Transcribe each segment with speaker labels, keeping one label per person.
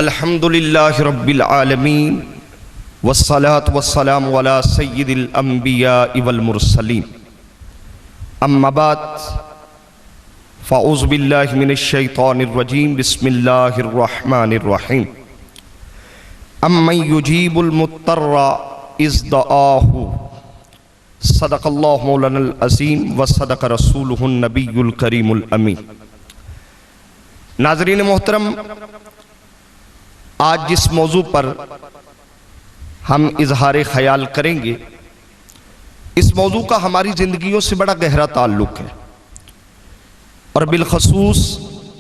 Speaker 1: الحمدللہ رب العالمین والصلاة والسلام علی سید الانبیاء والمرسلین اما بعد فاعوذ باللہ من الشیطان الرجیم بسم اللہ الرحمن الرحیم امن یجیب المضطر اذ دعاہ صدق اللہ مولانا العظیم وصدق رسولہ النبی الکریم الامین۔ ناظرین محترم، آج جس موضوع پر ہم اظہار خیال کریں گے، اس موضوع کا ہماری زندگیوں سے بڑا گہرا تعلق ہے، اور بالخصوص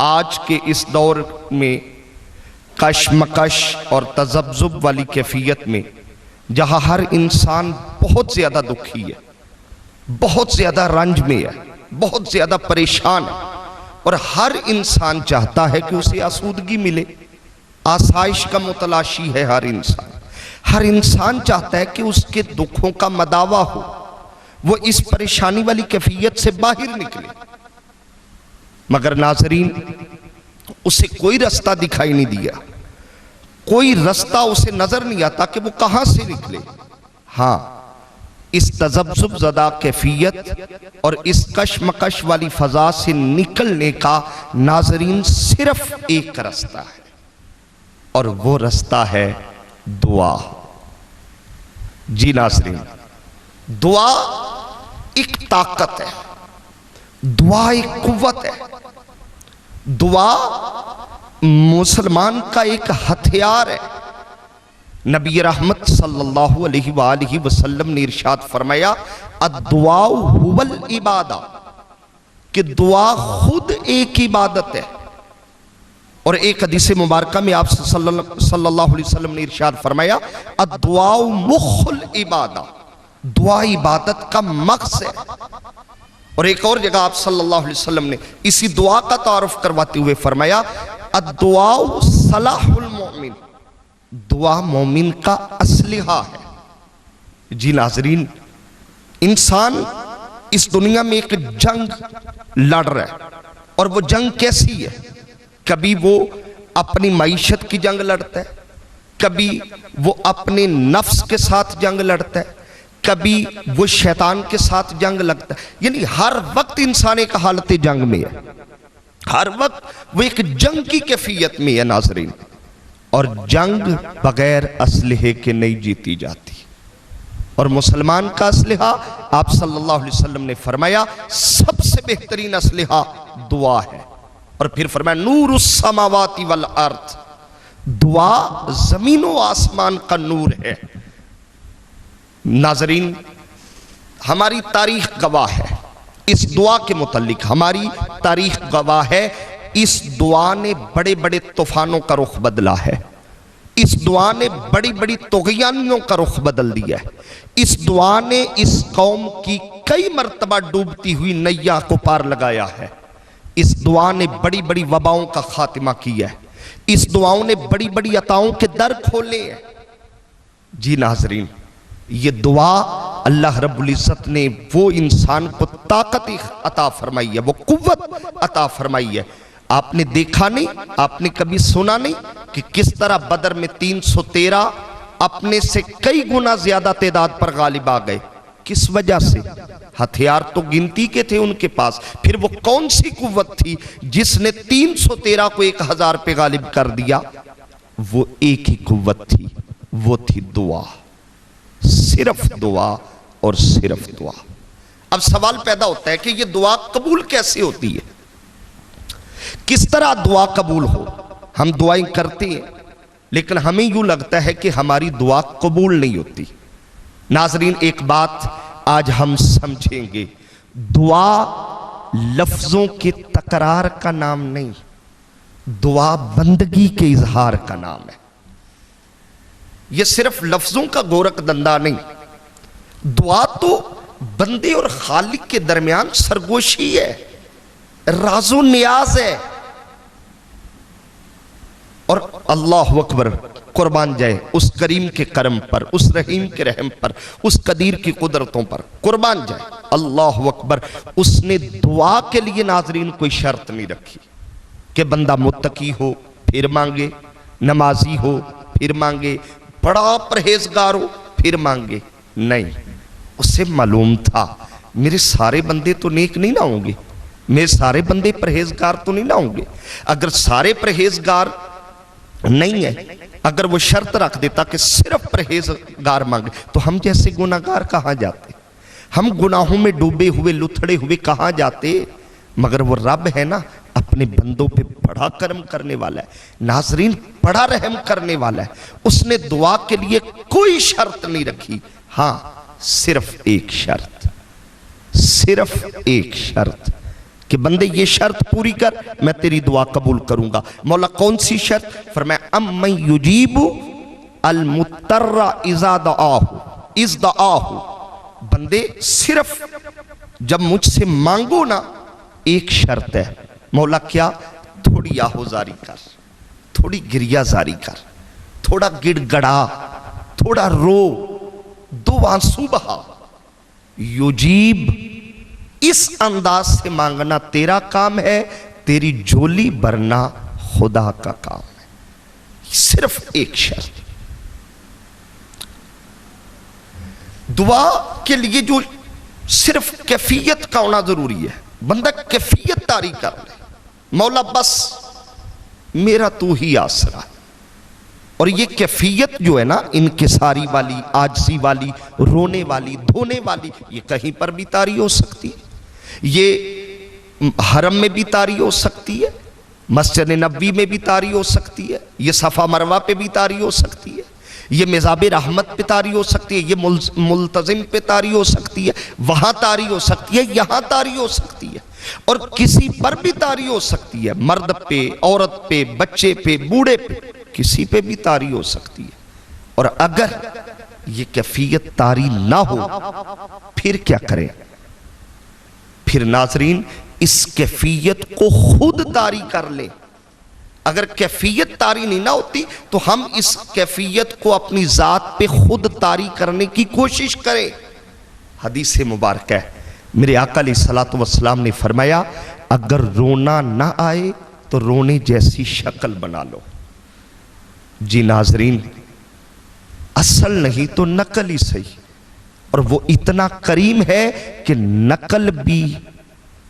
Speaker 1: آج کے اس دور میں کشمکش اور تذبذب والی کیفیت میں، جہاں ہر انسان بہت زیادہ دکھی ہے، بہت زیادہ رنج میں ہے، بہت زیادہ پریشان ہے، اور ہر انسان چاہتا ہے کہ اسے آسودگی ملے، آسائش کا متلاشی ہے ہر انسان چاہتا ہے کہ اس کے دکھوں کا مداوا ہو، وہ اس پریشانی والی کیفیت سے باہر نکلے، مگر ناظرین اسے کوئی رستہ دکھائی نہیں دیا، کوئی رستہ اسے نظر نہیں آتا کہ وہ کہاں سے نکلے۔ ہاں، اس تذبذب زدہ کیفیت اور اس کشمکش والی فضا سے نکلنے کا ناظرین صرف ایک رستہ ہے، اور وہ رستہ ہے دعا۔ جی ناظرین، دعا ایک طاقت ہے، دعا ایک قوت ہے، دعا مسلمان کا ایک ہتھیار ہے۔ نبی رحمت صلی اللہ علیہ وآلہ وسلم نے ارشاد فرمایا، الدعاء هو العبادہ، کہ دعا خود ایک عبادت ہے۔ اور ایک حدیث مبارکہ میں آپ صلی اللہ علیہ وسلم نے ارشاد فرمایا، الدعاء مخ العبادہ، دعا عبادت کا مغز ہے۔ اور ایک اور جگہ آپ صلی اللہ علیہ وسلم نے اسی دعا کا تعارف کرواتے ہوئے فرمایا، الدعاء سلاح المؤمن، دعا مومن کا اسلحہ ہے۔ جی ناظرین، انسان اس دنیا میں ایک جنگ لڑ رہا ہے، اور وہ جنگ کیسی ہے؟ کبھی وہ اپنی معیشت کی جنگ لڑتا ہے، کبھی وہ اپنے نفس کے ساتھ جنگ لڑتا ہے، کبھی وہ شیطان کے ساتھ جنگ لگتا ہے، یعنی ہر وقت انسان ایک حالت جنگ میں ہے، ہر وقت وہ ایک جنگ کی کیفیت میں ہے ناظرین، اور جنگ بغیر اسلحے کے نہیں جیتی جاتی، اور مسلمان کا اسلحہ آپ صلی اللہ علیہ وسلم نے فرمایا سب سے بہترین اسلحہ دعا ہے۔ اور پھر فرمایا نور السماوات والارض، دعا زمین و آسمان کا نور ہے۔ ناظرین، ہماری تاریخ گواہ ہے اس دعا کے متعلق، ہماری تاریخ گواہ ہے، اس دعا نے بڑے بڑے طوفانوں کا رخ بدلا ہے، اس دعا نے بڑی بڑی طغیانیوں کا رخ بدل دیا ہے، اس دعا نے اس قوم کی کئی مرتبہ ڈوبتی ہوئی نیا کو پار لگایا ہے، اس دعا نے بڑی بڑی وباؤں کا خاتمہ کیا ہے، اس دعاؤں نے بڑی بڑی عطاؤں کے در کھولے ہیں۔ جی ناظرین، یہ دعا اللہ رب العزت نے وہ انسان کو طاقت عطا فرمائی ہے، وہ قوت عطا فرمائی ہے۔ آپ نے دیکھا نہیں، آپ نے کبھی سنا نہیں کہ کس طرح بدر میں 313 اپنے سے کئی گنا زیادہ تعداد پر غالب آ گئے؟ کس وجہ سے؟ ہتھیار تو گنتی کے تھے ان کے پاس، پھر وہ کون سی قوت تھی جس نے 313 کو 1000 پہ غالب کر دیا؟ وہ ایک ہی قوت تھی، وہ تھی دعا، صرف دعا اور صرف دعا۔ اب سوال پیدا ہوتا ہے کہ یہ دعا قبول کیسے ہوتی ہے؟ کس طرح دعا قبول ہو؟ ہم دعائیں کرتے ہیں، لیکن ہمیں یوں لگتا ہے کہ ہماری دعا قبول نہیں ہوتی۔ ناظرین، ایک بات آج ہم سمجھیں گے، دعا لفظوں کے تکرار کا نام نہیں، دعا بندگی کے اظہار کا نام ہے۔ یہ صرف لفظوں کا گورکھ دندہ نہیں، دعا تو بندے اور خالق کے درمیان سرگوشی ہے، راز و نیاز ہے۔ اور اللہ اکبر، قربان جائے اس کریم کے کرم پر، اس رحیم کے رحم پر، اس قدیر کی قدرتوں پر، قربان جائے اللہ اکبر۔ اس نے دعا کے لیے ناظرین کوئی شرط نہیں رکھی کہ بندہ متقی ہو پھر مانگے، نمازی ہو پھر مانگے، بڑا پرہیزگار ہو پھر مانگے، نہیں، اسے معلوم تھا میرے سارے بندے تو نیک نہیں نہ ہوں گے، میرے سارے بندے پرہیزگار تو نہیں نہ ہوں گے۔ اگر سارے پرہیزگار نہیں ہے، اگر وہ شرط رکھ دیتا کہ صرف پرہیزگار مانگے تو ہم جیسے گناہگار کہاں جاتے؟ ہم گناہوں میں ڈوبے ہوئے لتھڑے ہوئے کہاں جاتے؟ مگر وہ رب ہے نا، اپنے بندوں پہ بڑا کرم کرنے والا ہے، ناظرین بڑا رحم کرنے والا ہے۔ اس نے دعا کے لیے کوئی شرط نہیں رکھی، ہاں صرف ایک شرط، صرف ایک شرط کہ بندے یہ شرط پوری کر میں تیری دعا قبول کروں گا۔ مولا کون سی شرط؟ فرمایا امن یجیب المضطر اذا دعاہ، بندے صرف جب مجھ سے مانگو نا ایک شرط ہے، مولا کیا؟ تھوڑی آہوزاری کر، تھوڑی گریہ زاری کر، تھوڑا گڑ گڑا، تھوڑا رو، دو آنسو بہا۔ یجیب اس انداز سے مانگنا تیرا کام ہے، تیری جھولی بھرنا خدا کا کام ہے۔ صرف ایک شرط۔ دعا کے لیے جو صرف کیفیت کا ہونا ضروری ہے، بندہ کیفیت طاری کر لے، مولا بس میرا تو ہی آسرا ہے۔ اور یہ کیفیت جو ہے نا، انکساری والی، عاجزی والی، رونے والی، دھونے والی، یہ کہیں پر بھی طاری ہو سکتی ہے، یہ حرم میں بھی طاری ہو سکتی ہے، مسجد نبوی میں بھی طاری ہو سکتی ہے، یہ صفا مروہ پہ بھی طاری ہو سکتی ہے، یہ مزاب رحمت پہ طاری ہو سکتی ہے، یہ ملتزم پہ طاری ہو سکتی ہے، وہاں طاری ہو سکتی ہے، یہاں طاری ہو سکتی ہے، اور کسی پر بھی طاری ہو سکتی ہے، مرد پہ، عورت پہ، بچے پہ، بوڑھے پہ، کسی پہ بھی طاری ہو سکتی ہے۔ اور اگر یہ کیفیت طاری نہ ہو پھر کیا کریں؟ پھر ناظرین اس کیفیت کو خود طاری کر لیں۔ اگر کیفیت طاری نہیں نہ ہوتی تو ہم اس کیفیت کو اپنی ذات پہ خود طاری کرنے کی کوشش کریں۔ حدیث مبارکہ ہے، میرے آقا علیہ الصلوۃ والسلام نے فرمایا اگر رونا نہ آئے تو رونے جیسی شکل بنا لو۔ جی ناظرین، اصل نہیں تو نقل ہی صحیح، اور وہ اتنا کریم ہے کہ نقل بھی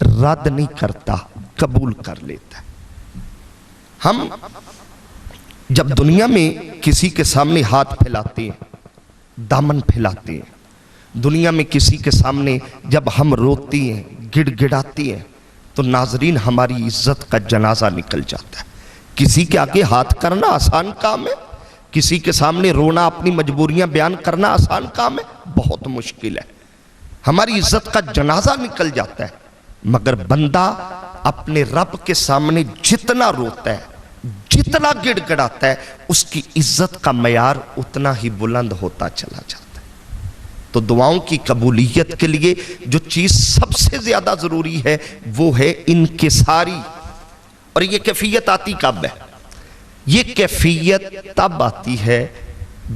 Speaker 1: رد نہیں کرتا، قبول کر لیتا ہے۔ ہم جب دنیا میں کسی کے سامنے ہاتھ پھیلاتے ہیں، دامن پھیلاتے ہیں، دنیا میں کسی کے سامنے جب ہم روتی ہیں، گڑ گڑاتی ہیں، تو ناظرین ہماری عزت کا جنازہ نکل جاتا ہے۔ کسی کے آگے ہاتھ کرنا آسان کام ہے، کسی کے سامنے رونا، اپنی مجبوریاں بیان کرنا آسان کام ہے، بہت مشکل ہے۔ ہماری عزت کا جنازہ نکل جاتا ہے، مگر بندہ اپنے رب کے سامنے جتنا روتا ہے، جتنا گڑ گڑاتا ہے، اس کی عزت کا معیار اتنا ہی بلند ہوتا چلا جاتا ہے۔ تو دعاؤں کی قبولیت کے لیے جو چیز سب سے زیادہ ضروری ہے وہ ہے انکساری۔ اور یہ کیفیت آتی کب ہے؟ یہ کیفیت تب آتی ہے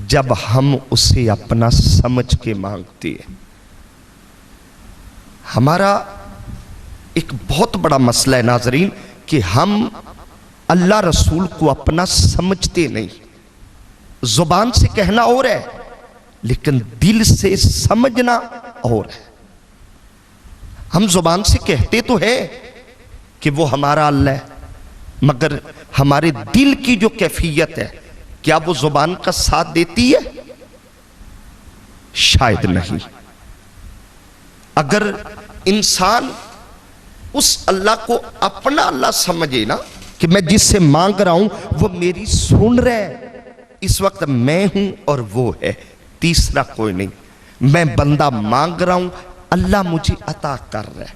Speaker 1: جب ہم اسے اپنا سمجھ کے مانگتے ہیں۔ ہمارا ایک بہت بڑا مسئلہ ہے ناظرین کہ ہم اللہ رسول کو اپنا سمجھتے نہیں۔ زبان سے کہنا اور ہے لیکن دل سے سمجھنا اور ہے۔ ہم زبان سے کہتے تو ہے کہ وہ ہمارا اللہ ہے، مگر ہمارے دل کی جو کیفیت ہے کیا وہ زبان کا ساتھ دیتی ہے؟ شاید نہیں۔ اگر انسان اس اللہ کو اپنا اللہ سمجھے نا کہ میں جس سے مانگ رہا ہوں وہ میری سن رہا ہے، اس وقت میں ہوں اور وہ ہے، تیسرا کوئی نہیں۔ میں بندہ مانگ رہا ہوں، اللہ مجھے عطا کر رہا ہے،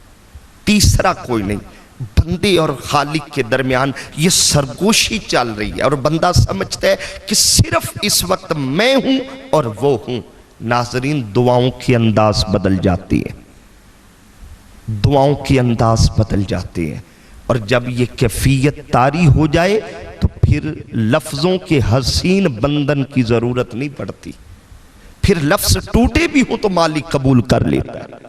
Speaker 1: تیسرا کوئی نہیں۔ بندے اور خالق کے درمیان یہ سرگوشی چل رہی ہے اور بندہ سمجھتا ہے کہ صرف اس وقت میں ہوں اور وہ ہوں۔ ناظرین دعاؤں کی انداز بدل جاتی ہے، دعاؤں کی انداز بدل جاتے ہیں، اور جب یہ کیفیت طاری ہو جائے تو پھر لفظوں کے حسین بندھن کی ضرورت نہیں پڑتی۔ پھر لفظ ٹوٹے بھی ہوں تو مالک قبول کر لیتا ہے،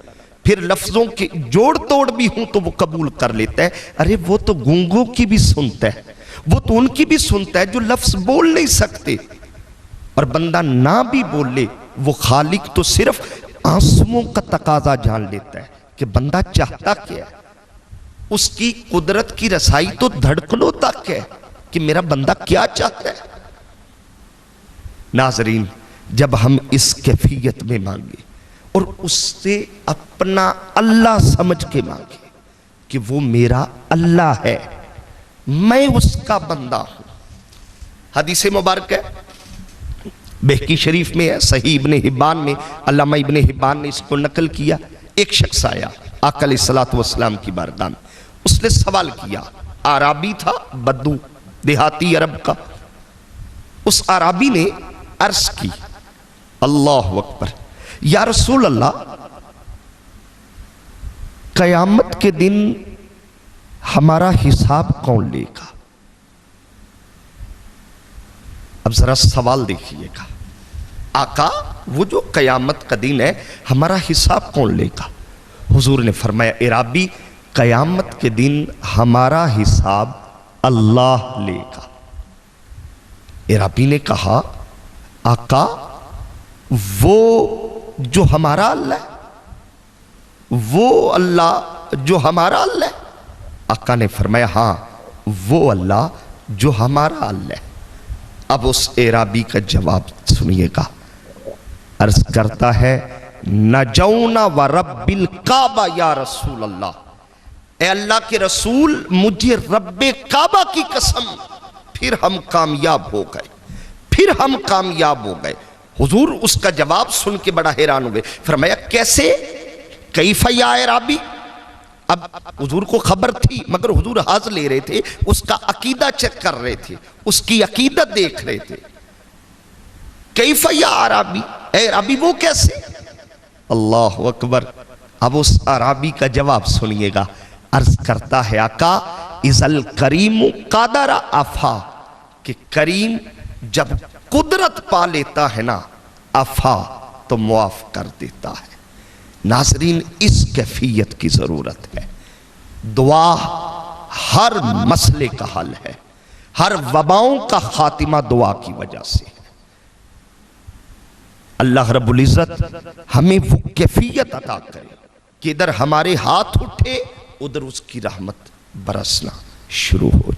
Speaker 1: پھر لفظوں کے جوڑ توڑ بھی ہوں تو وہ قبول کر لیتا ہے۔ ارے وہ تو گونگوں کی بھی سنتا ہے، وہ تو ان کی بھی سنتا ہے جو لفظ بول نہیں سکتے، اور بندہ نہ بھی بولے وہ خالق تو صرف آنسوؤں کا تقاضا جان لیتا ہے کہ بندہ چاہتا کیا ہے، اس کی قدرت کی رسائی تو دھڑکنوں تک ہے کہ میرا بندہ کیا چاہتا ہے۔ ناظرین، جب ہم اس کیفیت میں مانگے اور اس سے اپنا اللہ سمجھ کے مانگے کہ وہ میرا اللہ ہے، میں اس کا بندہ ہوں۔ حدیث مبارک ہے، بہقی شریف میں ہے، صحیح ابن حبان میں، علامہ ابن حبان نے اس کو نقل کیا۔ ایک شخص آیا آقا علیہ السلام کی بارگاہ میں، اس نے سوال کیا، عربی تھا، بدو دیہاتی عرب کا۔ اس عربی نے عرض کی، اللہ اکبر، یا رسول اللہ، قیامت کے دن ہمارا حساب کون لے گا؟ اب ذرا سوال دیکھیے گا، آقا وہ جو قیامت کا دن ہے ہمارا حساب کون لے گا؟ حضور نے فرمایا، عربی، قیامت کے دن ہمارا حساب اللہ لے گا۔ عربی نے کہا، آقا وہ جو ہمارا اللہ ہے، وہ اللہ جو ہمارا اللہ ہے؟ آقا نے فرمایا، ہاں وہ اللہ جو ہمارا اللہ ہے۔ اب اس عربی کا جواب سنیے گا، عرض کرتا ہے، نجونا ورب الکعبہ یا رسول اللہ، اے اللہ کے رسول، مجھے رب کعبہ کی قسم، پھر ہم کامیاب ہو گئے، پھر ہم کامیاب ہو گئے۔ حضور اس کا جواب سن کے بڑا حیران ہوئے، فرمایا، کیسے؟ کیف یا عربی؟ اب حضور کو خبر تھی مگر حضور حاضر لے رہے تھے، اس کا عقیدہ چیک کر رہے تھے، اس کی عقیدت دیکھ رہے تھے۔ کیف یا عربی، اے عربی وہ کیسے؟ اللہ اکبر۔ اب اس عربی کا جواب سنیے گا، عرض کرتا ہے، آقا اذا الکریم قادر افا، کہ کریم جب قدرت پا لیتا ہے نا، افا تو معاف کر دیتا ہے۔ ناظرین، اس کیفیت کی ضرورت ہے۔ دعا ہر مسئلے کا حل ہے، ہر وباؤں کا خاتمہ دعا کی وجہ سے ہے۔ اللہ رب العزت ہمیں وہ کیفیت عطا کرے کہ ادھر ہمارے ہاتھ اٹھے، ادھر اس کی رحمت برسنا شروع ہو